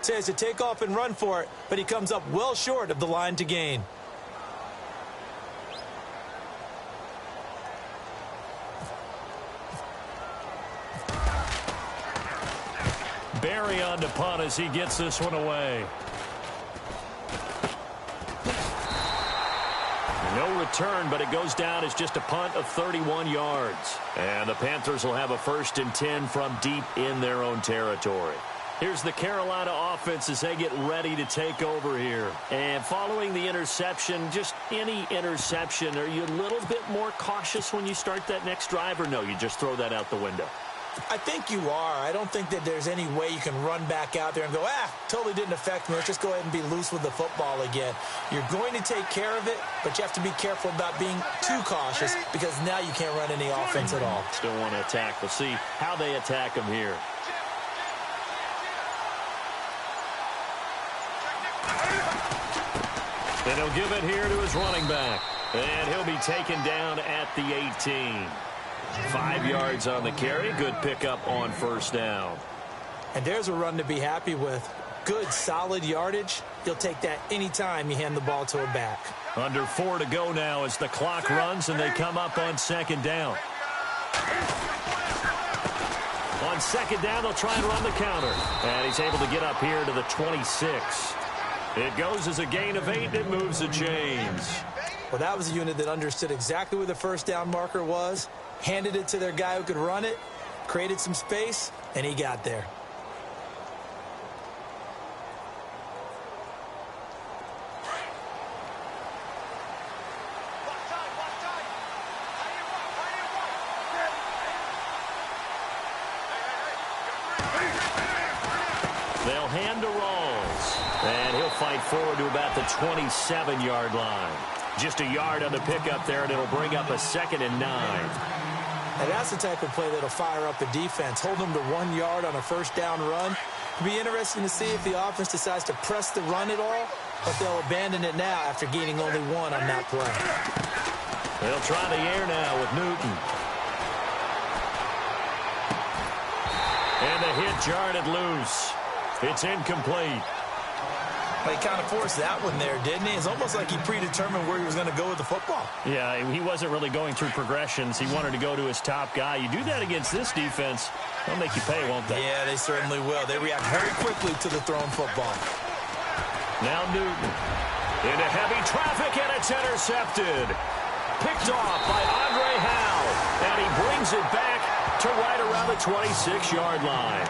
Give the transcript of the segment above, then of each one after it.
So he has to take off and run for it, but he comes up well short of the line to gain. Barry on to punt as he gets this one away. No return, but it goes down as just a punt of 31 yards. And the Panthers will have a 1st and 10 from deep in their own territory. Here's the Carolina offense as they get ready to take over here. And following the interception, just any interception, are you a little bit more cautious when you start that next drive, or no, you just throw that out the window? I think you are. I don't think that there's any way you can run back out there and go, totally didn't affect me. Let's just go ahead and be loose with the football again. You're going to take care of it, but you have to be careful about being too cautious because now you can't run any offense at all. Still want to attack. We'll see how they attack him here. And he'll give it here to his running back. And he'll be taken down at the 18. 5 yards on the carry. Good pickup on 1st down. And there's a run to be happy with. Good, solid yardage. You'll take that anytime you hand the ball to a back. Under 4 to go now as the clock runs and they come up on 2nd down. On 2nd down, they'll try and run the counter. And he's able to get up here to the 26. It goes as a gain of 8. It moves the chains. Well, that was a unit that understood exactly where the 1st down marker was, handed it to their guy who could run it, created some space, and he got there. They'll hand to Rawls, and he'll fight forward to about the 27-yard line. Just a yard on the pickup there, and it'll bring up a 2nd and 9. And that's the type of play that'll fire up the defense. Hold them to 1 yard on a 1st down run. It'll be interesting to see if the offense decides to press the run at all, but they'll abandon it now after gaining only 1 on that play. They'll try the air now with Newton. And the hit jarred it loose. It's incomplete. But he kind of forced that one there, didn't he? It's almost like he predetermined where he was going to go with the football. Yeah, he wasn't really going through progressions. He wanted to go to his top guy. You do that against this defense, they'll make you pay, won't they? Yeah, they certainly will. They react very quickly to the thrown football. Now Newton into heavy traffic, and it's intercepted. Picked off by Andre Howe, and he brings it back to right around the 26-yard line.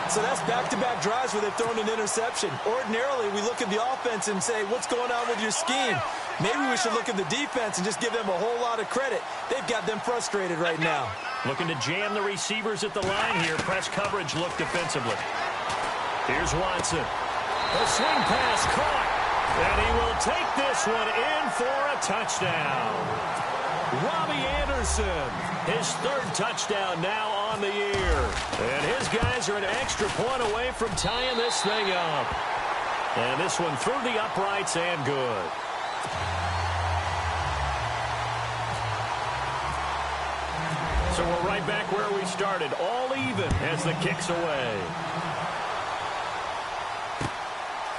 So that's back-to-back drives where they've thrown an interception. Ordinarily, we look at the offense and say, what's going on with your scheme? Maybe we should look at the defense and just give them a whole lot of credit. They've got them frustrated right now. Looking to jam the receivers at the line here. Press coverage look defensively. Here's Watson. A swing pass caught. And he will take this one in for a touchdown. Robbie Anderson, his 3rd touchdown now on the year. And his guys are an extra point away from tying this thing up. And this one through the uprights and good. So we're right back where we started, all even as the kick's away.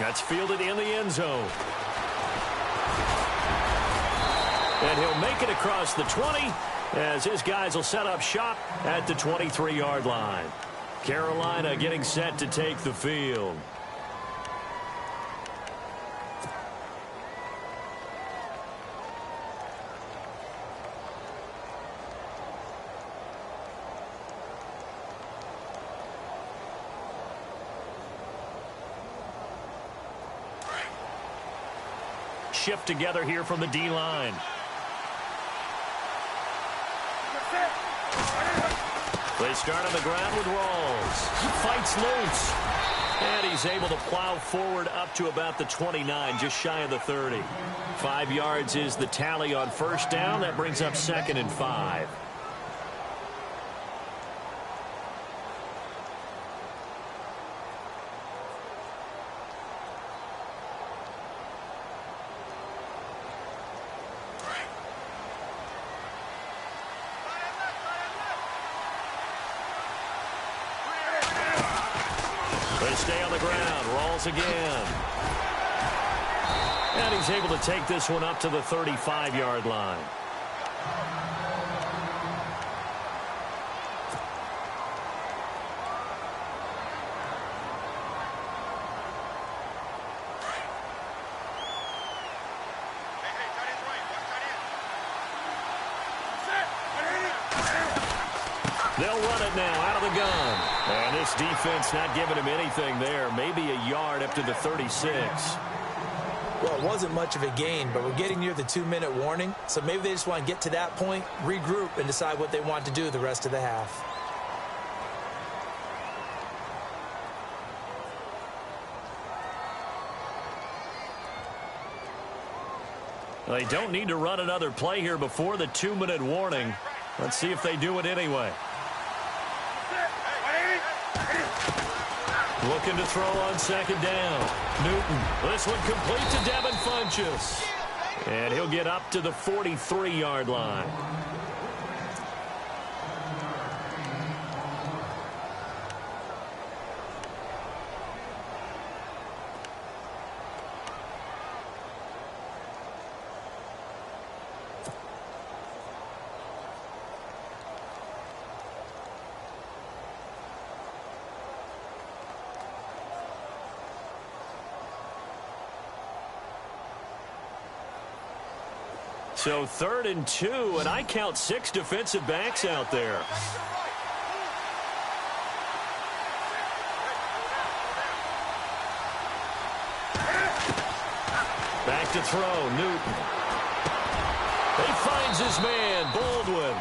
That's fielded in the end zone. And he'll make it across the 20 as his guys will set up shop at the 23-yard line. Carolina getting set to take the field. Shift together here from the D-line. They start on the ground with Rawls. Fights loose. And he's able to plow forward up to about the 29, just shy of the 30. 5 yards is the tally on 1st down. That brings up 2nd and 5. stay on the ground. Rolls again. And he's able to take this one up to the 35-yard line. They'll run it now out of the gun. And this defense not giving him anything there. Maybe a yard up to the 36. Well, it wasn't much of a gain, but we're getting near the 2-minute warning. So maybe they just want to get to that point, regroup, and decide what they want to do the rest of the half. They don't need to run another play here before the 2-minute warning. Let's see if they do it anyway. Looking to throw on second down. Newton. This one complete to Devin Funchess. And he'll get up to the 43-yard line. So 3rd and 2, and I count 6 defensive backs out there. Back to throw, Newton. He finds his man, Baldwin.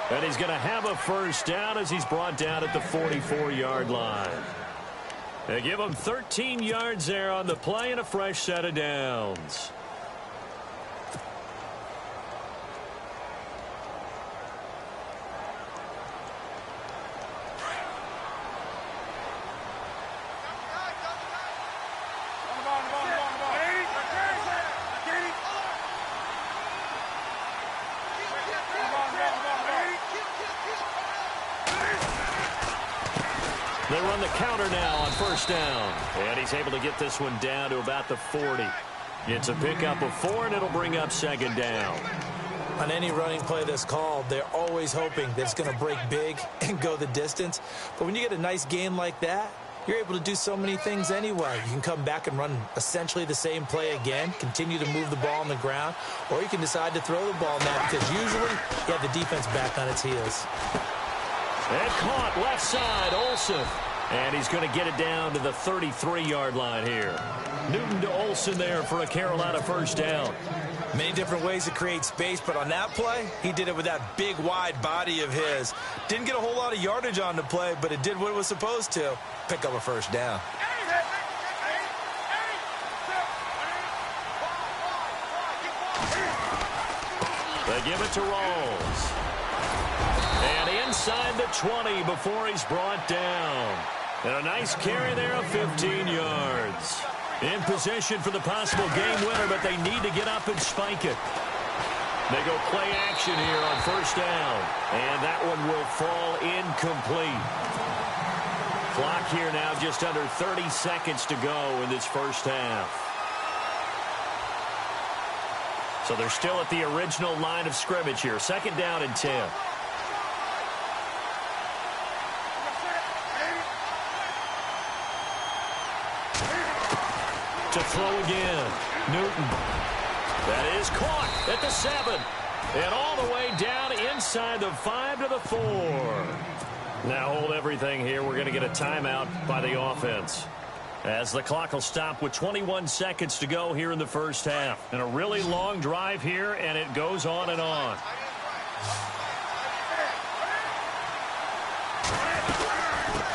And he's going to have a first down as he's brought down at the 44-yard line. They give him 13 yards there on the play and a fresh set of downs. They run the counter now on first down. And he's able to get this one down to about the 40. It's a pickup of 4, and it'll bring up second down. On any running play that's called, they're always hoping that it's going to break big and go the distance. But when you get a nice gain like that, you're able to do so many things anyway. You can come back and run essentially the same play again, continue to move the ball on the ground, or you can decide to throw the ball now because usually you have the defense back on its heels. And caught left side, Olsen. And he's going to get it down to the 33-yard line here. Newton to Olsen there for a Carolina first down. Many different ways to create space, but on that play, he did it with that big, wide body of his. Didn't get a whole lot of yardage on the play, but it did what it was supposed to. Pick up a first down. They give it to Rawls. And inside the 20 before he's brought down. And a nice carry there of 15 yards. In position for the possible game winner, but they need to get up and spike it. They go play action here on first down. And that one will fall incomplete. Clock here now just under 30 seconds to go in this first half. So they're still at the original line of scrimmage here. Second down and 10. To throw again. Newton. That is caught at the 7. And all the way down inside the 5 to the 4. Now hold everything here. We're going to get a timeout by the offense. As the clock will stop with 21 seconds to go here in the first half. And a really long drive here, and it goes on and on.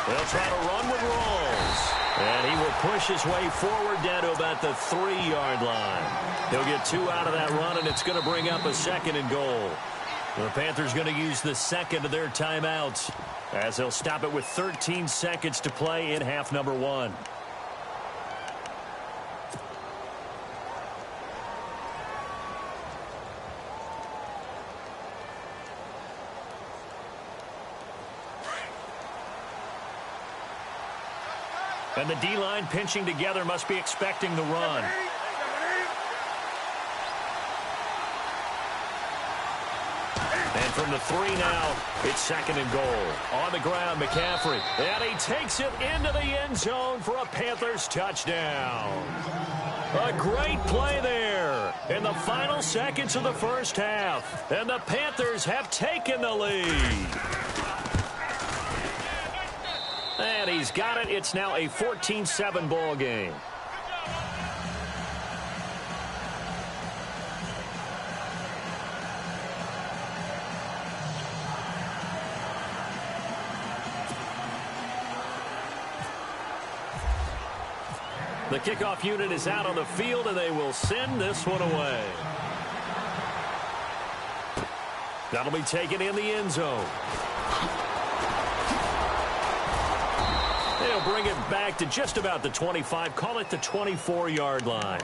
They'll try to run with Rawls. And he will push his way forward down to about the 3-yard line. He'll get 2 out of that run, and it's going to bring up a 2nd and goal. The Panthers going to use the second of their timeouts as they'll stop it with 13 seconds to play in half number 1. And the D-line pinching together must be expecting the run. And from the 3 now, it's 2nd and goal. On the ground, McCaffrey. And he takes it into the end zone for a Panthers touchdown. A great play there in the final seconds of the first half. And the Panthers have taken the lead. And he's got it. It's now a 14-7 ball game. The kickoff unit is out on the field, and they will send this one away. That'll be taken in the end zone. They'll bring it back to just about the 25, call it the 24-yard line.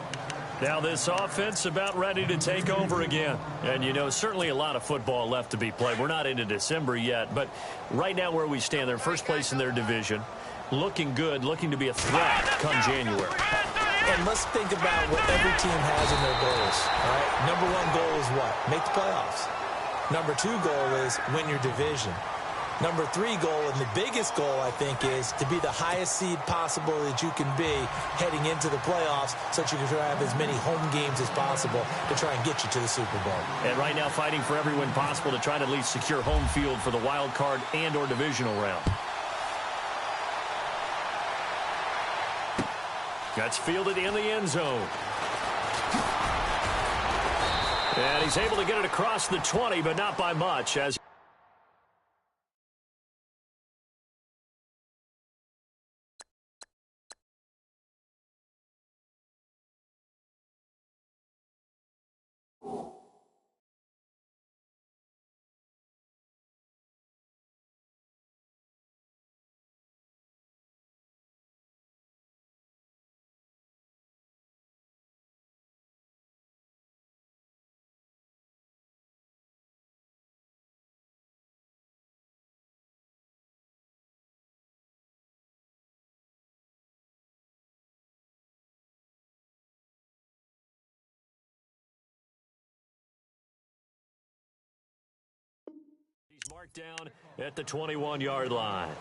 Now this offense about ready to take over again. And, you know, certainly a lot of football left to be played. We're not into December yet, but right now where we stand, they're first place in their division. Looking good, looking to be a threat come January. And let's think about what every team has in their goals. All right? Number 1 goal is what? Make the playoffs. Number 2 goal is win your division. Number 3 goal, and the biggest goal, I think, is to be the highest seed possible that you can be heading into the playoffs so that you can have as many home games as possible to try and get you to the Super Bowl. And right now fighting for every win possible to try to at least secure home field for the wild card and or divisional round. That's fielded in the end zone. And he's able to get it across the 20, but not by much as he's marked down at the 21-yard line.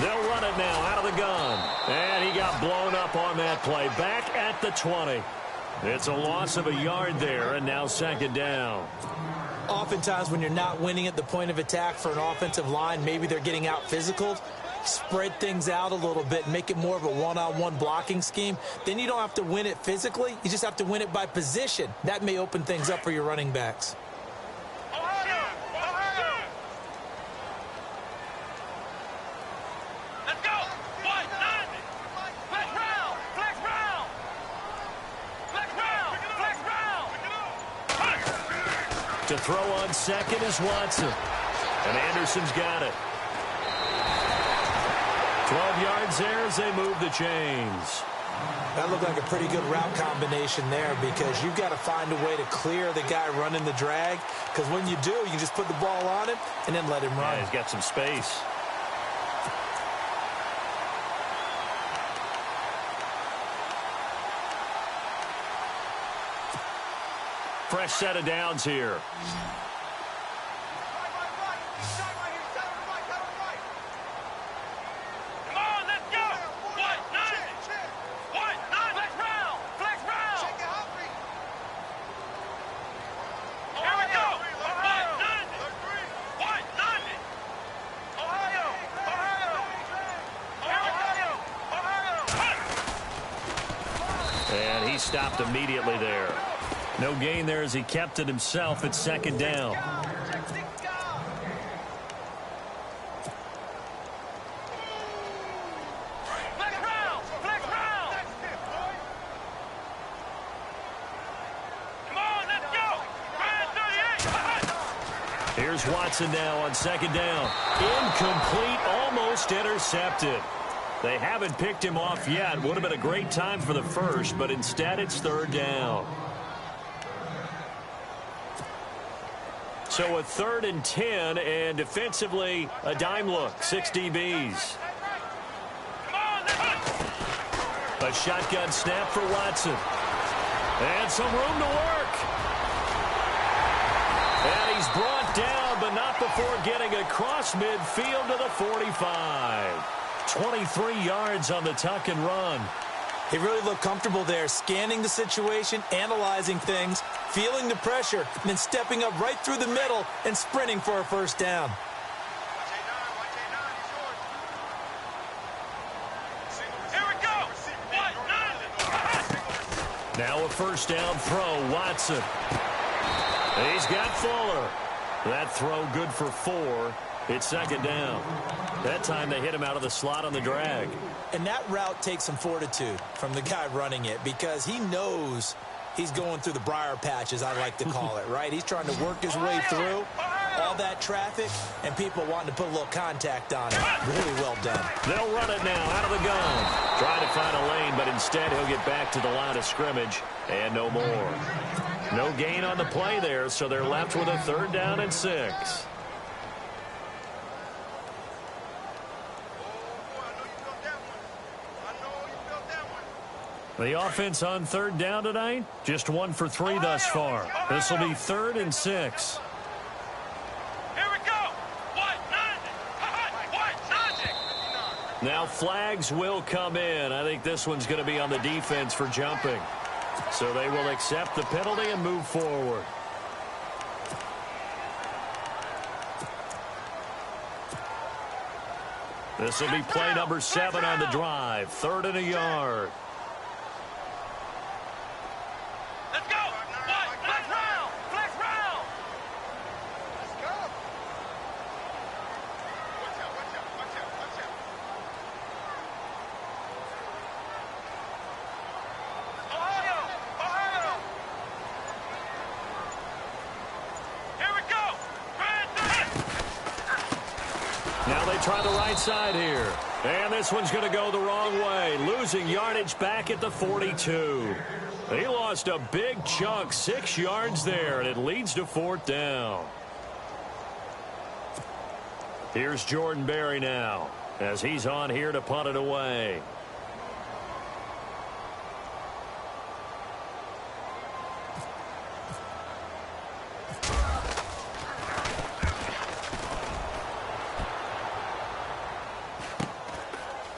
They'll run it now out of the gun. And he got blown up on that play. Back at the 20. It's a loss of a yard there, and now 2nd down. Oftentimes when you're not winning at the point of attack for an offensive line, maybe they're getting out physical, spread things out a little bit, make it more of a one-on-one blocking scheme. Then you don't have to win it physically. You just have to win it by position. That may open things up for your running backs. To throw on second is Watson. And Anderson's got it. 12 yards there as they move the chains. That looked like a pretty good route combination there because you've got to find a way to clear the guy running the drag. Because when you do, you just put the ball on him and then let him run. Yeah, he's got some space. Fresh set of downs here. And he stopped immediately there. No gain there as he kept it himself at 2nd down. Here's Watson now on second down. Incomplete, almost intercepted. They haven't picked him off yet. Would have been a great time for the first, but instead it's third down. So a 3rd and 10, and defensively, a dime look, 6 DBs. A shotgun snap for Watson. And some room to work. And he's brought down, but not before getting across midfield to the 45. 23 yards on the tuck and run. He really looked comfortable there, scanning the situation, analyzing things, feeling the pressure, and then stepping up right through the middle and sprinting for a first down. Now a first down throw, Watson. He's got Fuller. That throw good for 4. It's second down. That time they hit him out of the slot on the drag. And that route takes some fortitude from the guy running it because he knows he's going through the briar patch, as I like to call it, right? He's trying to work his way through all that traffic and people wanting to put a little contact on it. Really well done. They'll run it now out of the gun. Trying to find a lane, but instead he'll get back to the line of scrimmage and no more. No gain on the play there, so they're left with a 3rd down and 6. The offense on 3rd down tonight, just 1 for 3 thus far. This will be 3rd and 6. Now flags will come in. I think this one's going to be on the defense for jumping. So they will accept the penalty and move forward. This will be play number 7 on the drive. 3rd and a yard. Try the right side here. And this one's going to go the wrong way. Losing yardage back at the 42. He lost a big chunk, 6 yards there, and it leads to 4th down. Here's Jordan Berry now as he's on here to punt it away.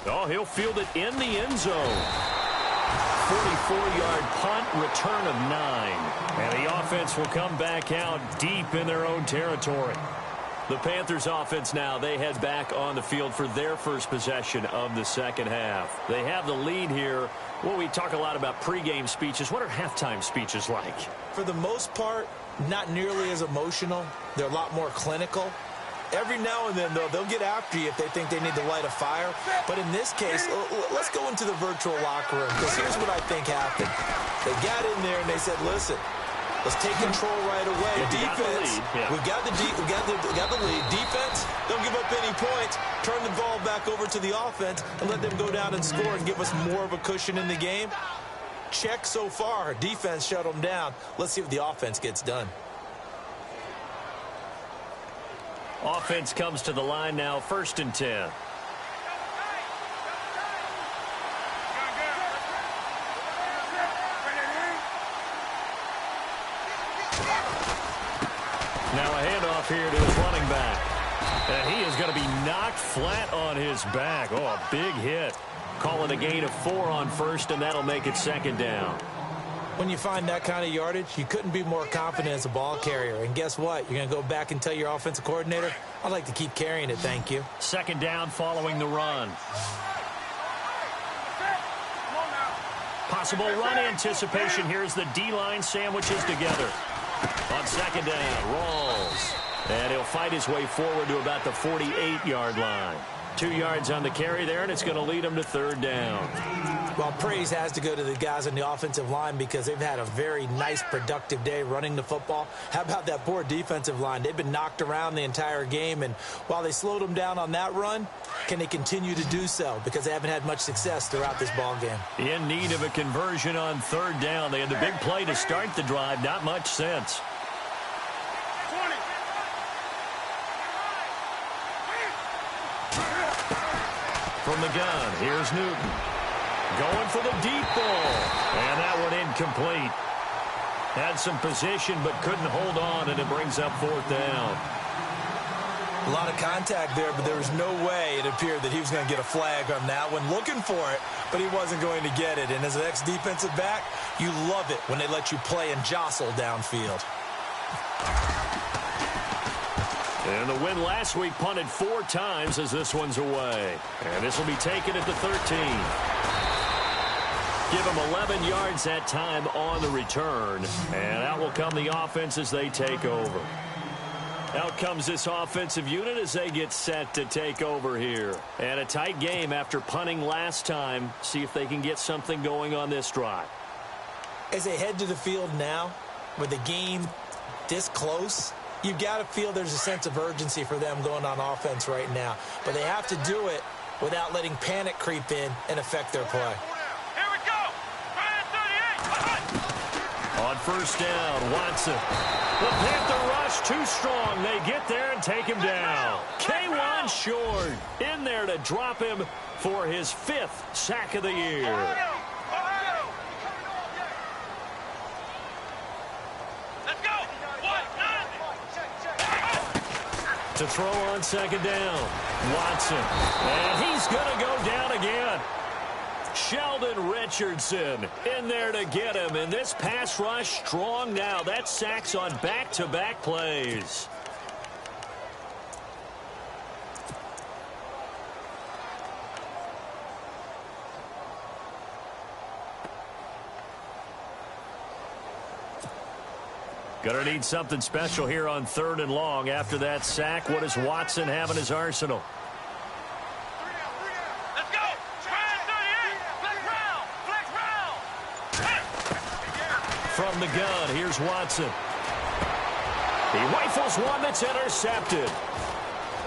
Oh, he'll field it in the end zone. 44-yard punt, return of 9. And the offense will come back out deep in their own territory. The Panthers offense now, they head back on the field for their first possession of the second half. They have the lead here. Well, we talk a lot about pregame speeches. What are halftime speeches like? For the most part, not nearly as emotional. They're a lot more clinical. Every now and then, though, they'll get after you if they think they need to light a fire. But in this case, let's go into the virtual locker room, because here's what I think happened. They got in there and they said, listen, let's take control right away. Defense, we got the lead. Defense, don't give up any points. Turn the ball back over to the offense and let them go down and score and give us more of a cushion in the game. Check so far. Defense shut them down. Let's see what the offense gets done. Offense comes to the line now, 1st and 10. Now a handoff here to his running back. And he is going to be knocked flat on his back. Oh, a big hit. Call it a gain of 4 on 1st, and that'll make it 2nd down. When you find that kind of yardage, you couldn't be more confident as a ball carrier. And guess what? You're going to go back and tell your offensive coordinator, I'd like to keep carrying it, thank you. 2nd down following the run. Possible run anticipation. Here's the D-line sandwiches together. On 2nd down, rolls. And he'll fight his way forward to about the 48-yard line. 2 yards on the carry there, and it's going to lead him to 3rd down. Well, praise has to go to the guys on the offensive line because they've had a very nice, productive day running the football. How about that poor defensive line? They've been knocked around the entire game, and while they slowed them down on that run, can they continue to do so? Because they haven't had much success throughout this ball game. In need of a conversion on third down. They had the big play to start the drive. Not much sense. From the gun, here's Newton. Going for the deep ball. And that one incomplete. Had some position but couldn't hold on, and it brings up fourth down. A lot of contact there, but there was no way it appeared that he was going to get a flag on that one. Looking for it, but he wasn't going to get it. And as an ex-defensive back, you love it when they let you play and jostle downfield. And the win last week punted 4 times as this one's away. And this will be taken at the 13. Give them 11 yards that time on the return. And out will come the offense as they take over. Out comes this offensive unit as they get set to take over here. And a tight game after punting last time. See if they can get something going on this drive. As they head to the field now, with the game this close, you've got to feel there's a sense of urgency for them going on offense right now. But they have to do it without letting panic creep in and affect their play. On first down, Watson. The Panther rush too strong. They get there and take him down. K1 short in there to drop him for his 5th sack of the year. Let's go. To throw on second down, Watson. And he's going to go down again. Sheldon Richardson in there to get him. And this pass rush strong now. That's sacks on back-to-back plays. Gonna need something special here on 3rd and long. After that sack, what does Watson have in his arsenal? From the gun, here's Watson. He rifles one that's intercepted.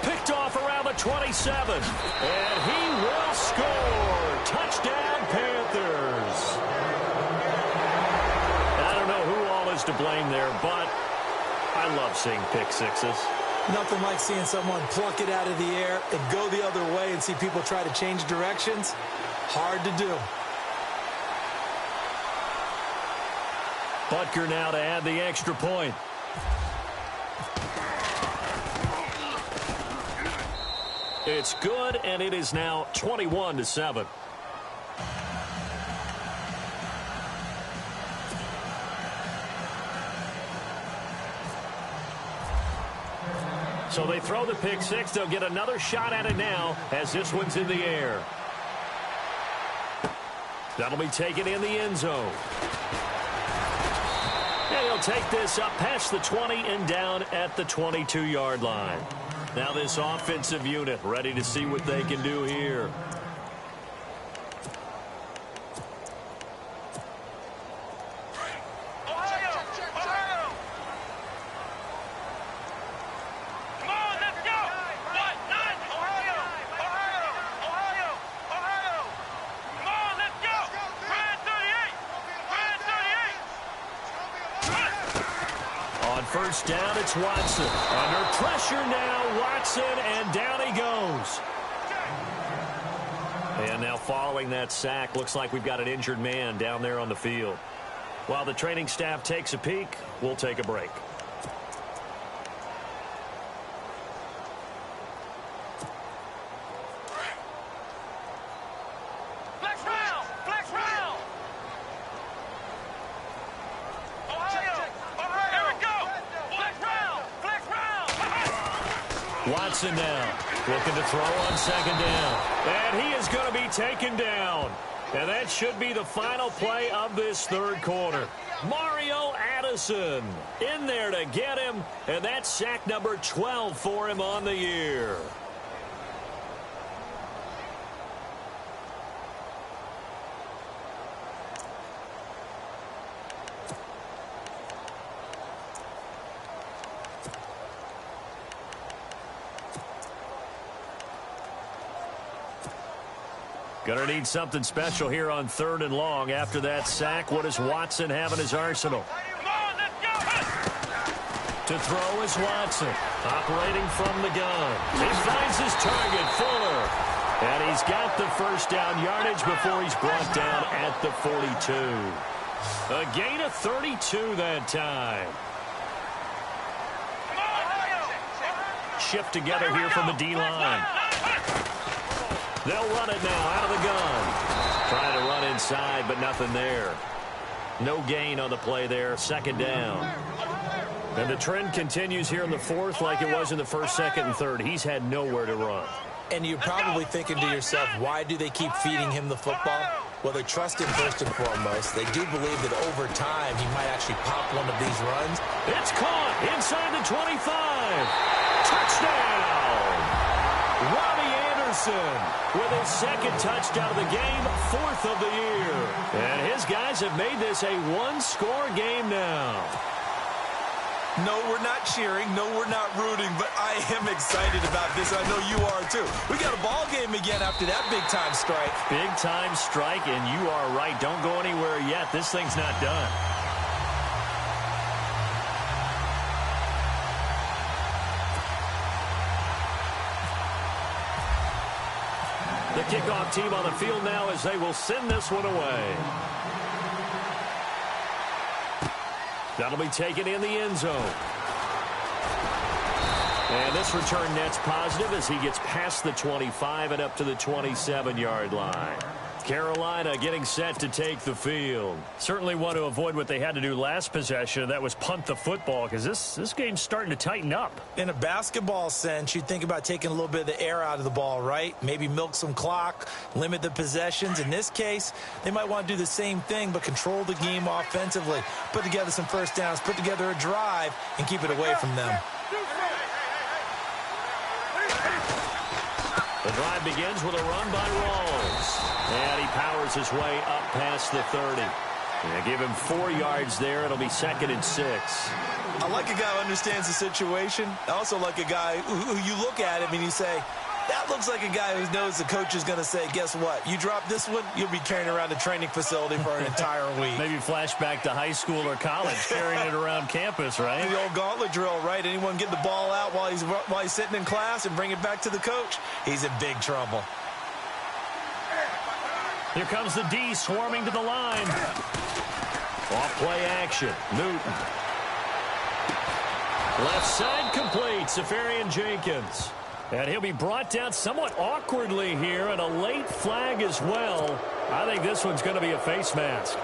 Picked off around the 27. And he will score. Touchdown, Panthers. I don't know who all is to blame there, but I love seeing pick sixes. Nothing like seeing someone pluck it out of the air and go the other way and see people try to change directions. Hard to do. Butker now to add the extra point. It's good, and it is now 21-7. So they throw the pick six. They'll get another shot at it now as this one's in the air. That'll be taken in the end zone. And he'll take this up past the 20 and down at the 22-yard line. Now this offensive unit ready to see what they can do here. First down, it's Watson. Under pressure now, Watson, and down he goes. And now following that sack, looks like we've got an injured man down there on the field. While the training staff takes a peek, we'll take a break. Watson now looking to throw on second down. And he is going to be taken down. And that should be the final play of this third quarter. Mario Addison in there to get him. And that's sack number 12 for him on the year. Going to need something special here on 3rd and long. After that sack, what does Watson have in his arsenal? Come on, let's go. To throw is Watson, operating from the gun. He finds his target, Fuller. And he's got the first down yardage before he's brought down at the 42. A gain of 32 that time. Shift together here from the D-line. They'll run it now out of the gun. Trying to run inside, but nothing there. No gain on the play there. 2nd down. And the trend continues here in the 4th like it was in the 1st, 2nd, and 3rd. He's had nowhere to run. And you're probably thinking to yourself, why do they keep feeding him the football? Well, they trust him first and foremost. They do believe that over time he might actually pop one of these runs. It's caught inside the 25. Touchdown! Robbie Anderson with his 2nd touchdown of the game, 4th of the year. And his guys have made this a one-score game now. No, we're not cheering. No, we're not rooting, but I am excited about this. I know you are, too. We got a ball game again after that big-time strike. Big-time strike, and you are right. Don't go anywhere yet. This thing's not done. The kickoff team on the field now as they will send this one away. That'll be taken in the end zone. And this return net's positive as he gets past the 25 and up to the 27-yard line. Carolina getting set to take the field. Certainly want to avoid what they had to do last possession. That was punt the football because this game's starting to tighten up. In a basketball sense, you think about taking a little bit of the air out of the ball, right? Maybe milk some clock, limit the possessions. In this case, they might want to do the same thing but control the game offensively. Put together some first downs, put together a drive, and keep it away from them. The drive begins with a run by Rawls. And he powers his way up past the 30. They give him 4 yards there. It'll be 2nd and 6. I like a guy who understands the situation. I also like a guy who you look at him and you say, that looks like a guy who knows the coach is going to say, guess what? You drop this one, you'll be carrying around the training facility for an entire week. Maybe flashback to high school or college, carrying it around campus, right? The old gauntlet drill, right? Anyone get the ball out while he's sitting in class and bring it back to the coach? He's in big trouble. Here comes the D swarming to the line. Off play action. Newton. Left side complete. Safarian Jenkins. And he'll be brought down somewhat awkwardly here, and a late flag as well. I think this one's going to be a face mask.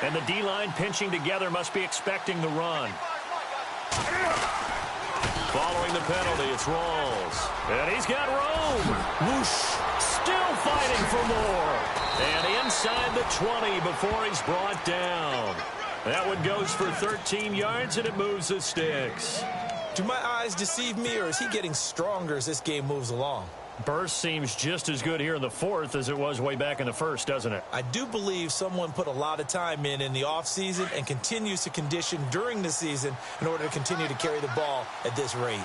And the D-line pinching together must be expecting the run. Following the penalty, it's Rawls. And he's got room. Whoosh. Still fighting for more. And inside the 20 before he's brought down. That one goes for 13 yards, and it moves the sticks. Do my eyes deceive me, or is he getting stronger as this game moves along? Burst seems just as good here in the 4th as it was way back in the 1st, doesn't it? I do believe someone put a lot of time in the offseason and continues to condition during the season in order to continue to carry the ball at this rate.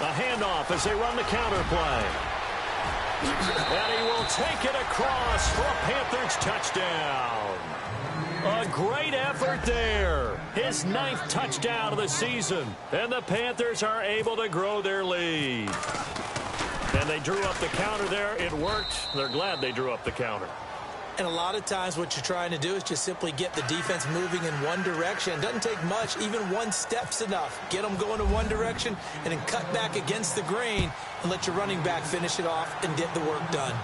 A handoff as they run the counter play. And he will take it across for a Panthers touchdown. A great effort there. His 9th touchdown of the season. And the Panthers are able to grow their lead. And they drew up the counter there. It worked. They're glad they drew up the counter. And a lot of times what you're trying to do is just simply get the defense moving in one direction. It doesn't take much. Even one step's enough. Get them going in one direction and then cut back against the grain and let your running back finish it off and get the work done.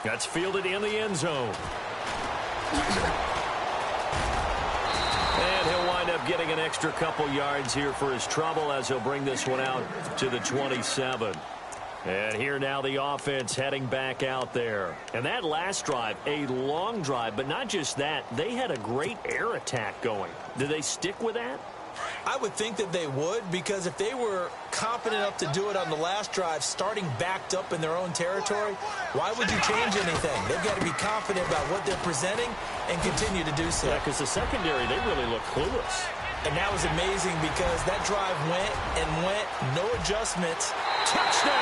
That's fielded in the end zone. And he'll wind up getting an extra couple yards here for his trouble as he'll bring this one out to the 27. And here now the offense heading back out there. And that last drive, a long drive, but not just that. They had a great air attack going. Do they stick with that? I would think that they would, because if they were confident enough to do it on the last drive, starting backed up in their own territory, why would you change anything? They've got to be confident about what they're presenting and continue to do so. Yeah, because the secondary, they really look clueless. And that was amazing because that drive went and went, no adjustments. Touchdown!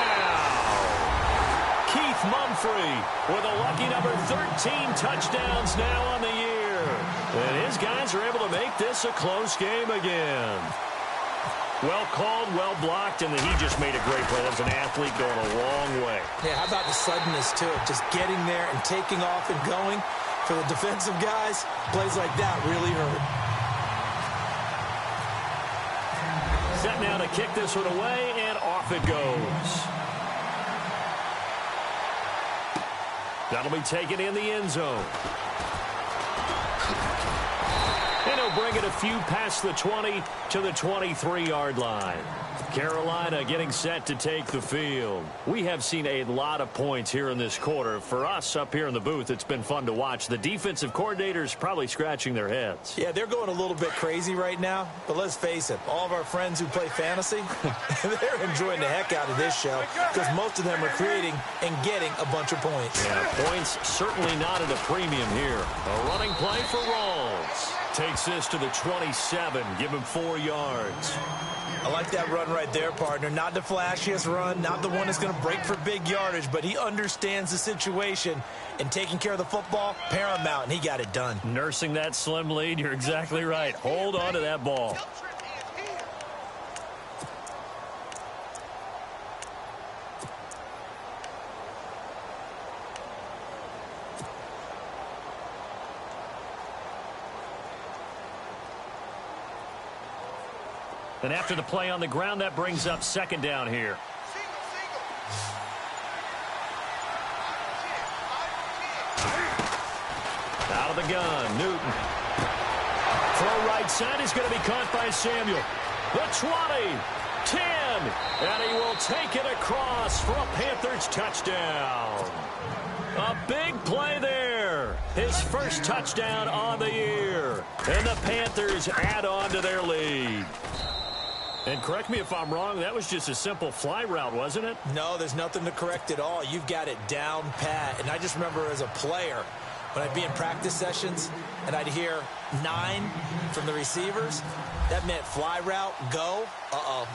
Keith Mumphrey with a lucky number 13 touchdowns now on the year. And his guys are able to make this a close game again. Well called, well blocked, and he just made a great play. That was an athlete going a long way. Yeah, how about the suddenness, too? Just getting there and taking off and going. For the defensive guys, plays like that really hurt. Set now to kick this one away, and off it goes. That'll be taken in the end zone. And he'll bring it a few past the 20 to the 23-yard line. Carolina getting set to take the field. We have seen a lot of points here in this quarter. For us up here in the booth, it's been fun to watch. The defensive coordinators probably scratching their heads. Yeah, they're going a little bit crazy right now. But let's face it, all of our friends who play fantasy, they're enjoying the heck out of this show because most of them are creating and getting a bunch of points. Yeah, points certainly not at a premium here. A running play for Rawls. Takes this to the 27. Give him 4 yards. I like that run right there, partner. Not the flashiest run, not the one that's going to break for big yardage, but he understands the situation, and taking care of the football, paramount, and he got it done. Nursing that slim lead, you're exactly right. Hold on to that ball. And after the play on the ground, that brings up second down here. Out of the gun, Newton. Throw right side is going to be caught by Samuel. The 20, 10, and he will take it across for a Panthers touchdown. A big play there. His first touchdown on the year. And the Panthers add on to their lead. And correct me if I'm wrong, that was just a simple fly route, wasn't it? No, there's nothing to correct at all. You've got it down pat. And I just remember as a player, when I'd be in practice sessions and I'd hear 9 from the receivers, that meant fly route, go.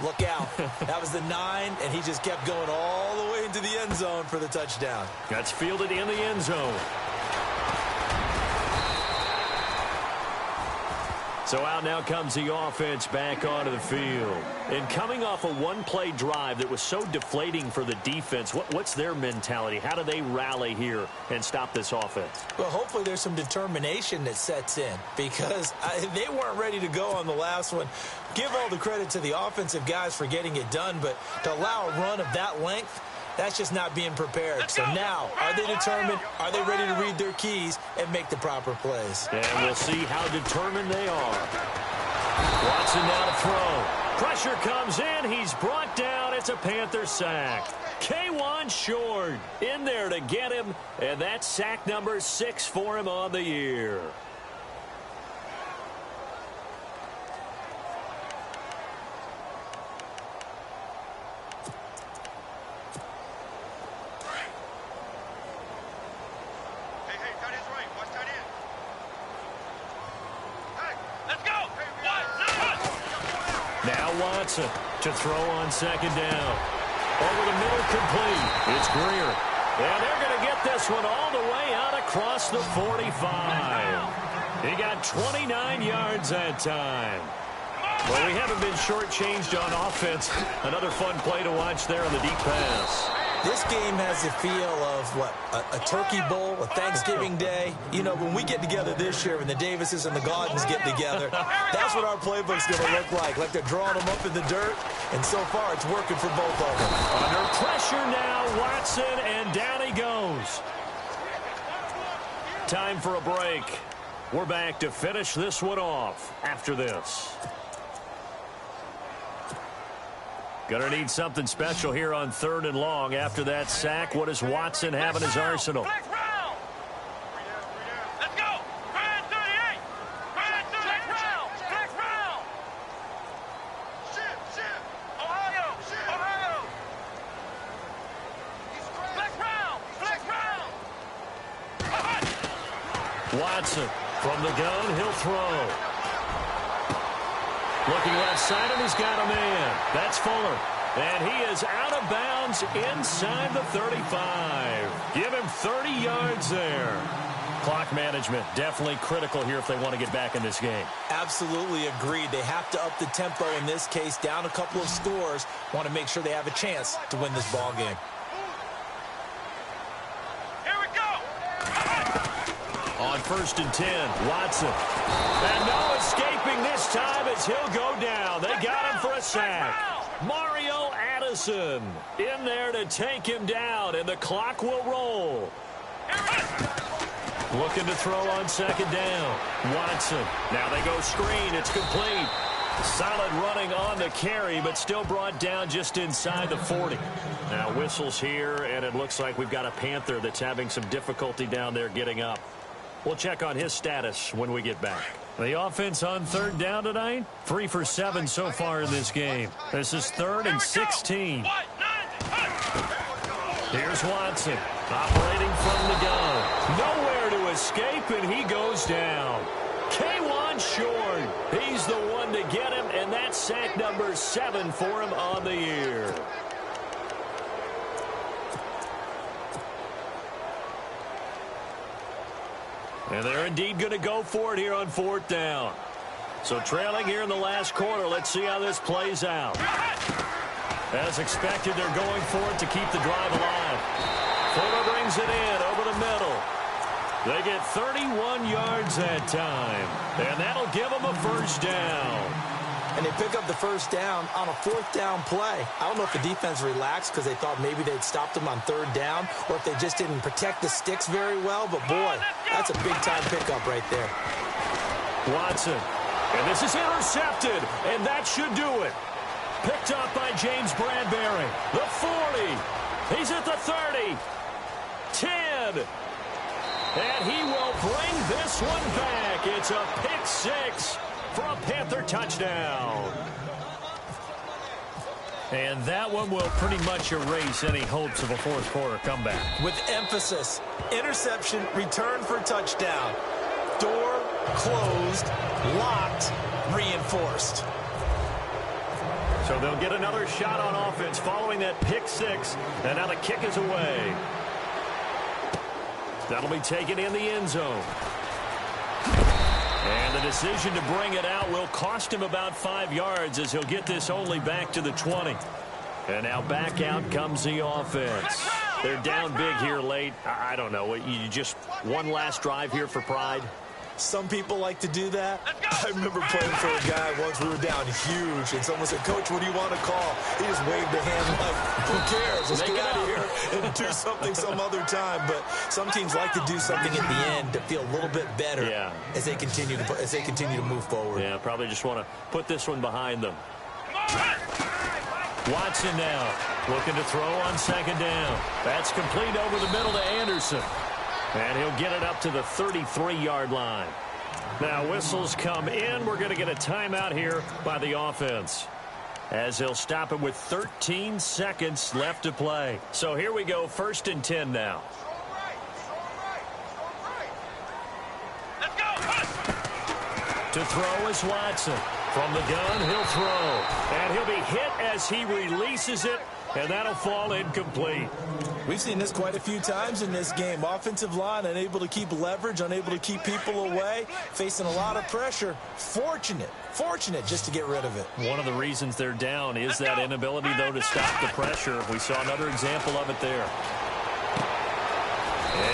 Look out. That was the 9, and he just kept going all the way into the end zone for the touchdown. That's fielded in the end zone. So out now comes the offense back onto the field. And coming off a one-play drive that was so deflating for the defense, what's their mentality? How do they rally here and stop this offense? Well, hopefully there's some determination that sets in because they weren't ready to go on the last one. Give all the credit to the offensive guys for getting it done, but to allow a run of that length, that's just not being prepared. So now, are they determined? Are they ready to read their keys and make the proper plays? And we'll see how determined they are. Watson now to throw. Pressure comes in. He's brought down. It's a Panther sack. K1 short in there to get him. And that's sack number 6 for him on the year. Watson to throw on second down. Over the middle, complete. It's Greer. And they're going to get this one all the way out across the 45. He got 29 yards that time. Well, we haven't been shortchanged on offense. Another fun play to watch there on the deep pass. This game has the feel of, a turkey bowl, a Thanksgiving day. You know, when we get together this year, when the Davises and the Gaudens get together, that's what our playbook's going to look like. Like they're drawing them up in the dirt, and so far it's working for both of them. Under pressure now, Watson, and down he goes. Time for a break. We're back to finish this one off after this. Gonna need something special here on 3rd and long. After that sack, what does Watson have in his arsenal? Let's go. Brand 38. Brand 38. Flex round. Ohio. Flex round. Watson from the gun. He'll throw. Looking left side, and he's got a man. That's Fuller. And he is out of bounds inside the 35. Give him 30 yards there. Clock management definitely critical here if they want to get back in this game. Absolutely agreed. They have to up the tempo in this case, down a couple of scores. Want to make sure they have a chance to win this ball game. Here we go. On 1st and 10, Watson. And no escaping this time as he'll go down. They got him for a sack. Mario Addison in there to take him down, and the clock will roll. Looking to throw on 2nd down. Watson. Now they go screen. It's complete. Solid running on the carry, but still brought down just inside the 40. Now whistles here, and it looks like we've got a Panther that's having some difficulty down there getting up. We'll check on his status when we get back. The offense on 3rd down tonight, 3 for 7 so far in this game. This is 3rd and 16. Here's Watson, operating from the gun. Nowhere to escape, and he goes down. K'Wan Short, he's the one to get him, and that's sack number 7 for him on the year. And they're indeed going to go for it here on 4th down. So trailing here in the last quarter, let's see how this plays out. As expected, they're going for it to keep the drive alive. Fuller brings it in over the middle. They get 31 yards that time, and that'll give them a 1st down. And they pick up the 1st down on a 4th down play. I don't know if the defense relaxed because they thought maybe they'd stopped them on 3rd down, or if they just didn't protect the sticks very well. But, boy, that's a big-time pickup right there. Watson. And this is intercepted, and that should do it. Picked up by James Bradbury. The 40. He's at the 30. 10. And he will bring this one back. It's a pick 6. For a Panther touchdown. And that one will pretty much erase any hopes of a 4th quarter comeback. With emphasis, interception, return for touchdown. Door closed, locked, reinforced. So they'll get another shot on offense following that pick 6. And now the kick is away. That'll be taken in the end zone. And the decision to bring it out will cost him about 5 yards as he'll get this only back to the 20. And now back out comes the offense. They're down big here late. I don't know. You just one last drive here for pride? Some people like to do that. I remember playing for a guy once. We were down huge, and someone said, "Coach, what do you want to call?" He just waved a hand like, "Who cares? Let's get out of here and do something some other time." But some teams like to do something at the end to feel a little bit better as they continue to move forward. Yeah, probably just want to put this one behind them. Watson now looking to throw on 2nd down. That's complete over the middle to Anderson. And he'll get it up to the 33-yard line. Now whistles come in. We're going to get a timeout here by the offense, as they'll stop it with 13 seconds left to play. So here we go, 1st and 10 now. Let's go. To throw is Watson. From the gun, he'll throw. And he'll be hit as he releases it, and that'll fall incomplete. We've seen this quite a few times in this game. Offensive line unable to keep leverage, unable to keep people away, facing a lot of pressure. Fortunate just to get rid of it. One of the reasons they're down is that inability, though, to stop the pressure. We saw another example of it there.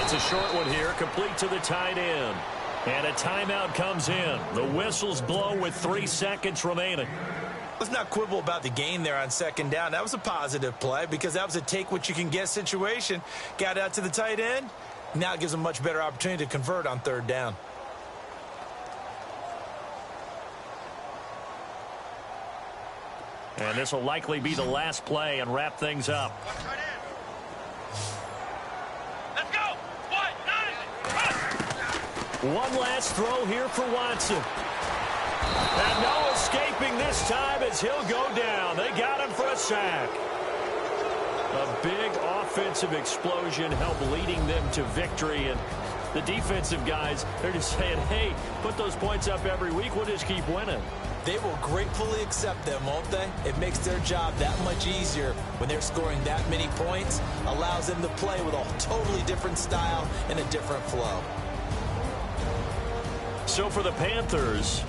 It's a short one here, complete to the tight end. And a timeout comes in. The whistles blow with 3 seconds remaining. Let's not quibble about the gain there on 2nd down. That was a positive play because that was a take-what-you-can-get situation. Got out to the tight end. Now it gives them a much better opportunity to convert on 3rd down. And this will likely be the last play and wrap things up. Let's go. One last throw here for Watson. And no escaping this time as he'll go down. They got him for a sack. A big offensive explosion helped leading them to victory. And the defensive guys, they're just saying, hey, put those points up every week. We'll just keep winning. They will gratefully accept them, won't they? It makes their job that much easier when they're scoring that many points. Allows them to play with a totally different style and a different flow. So for the Panthers,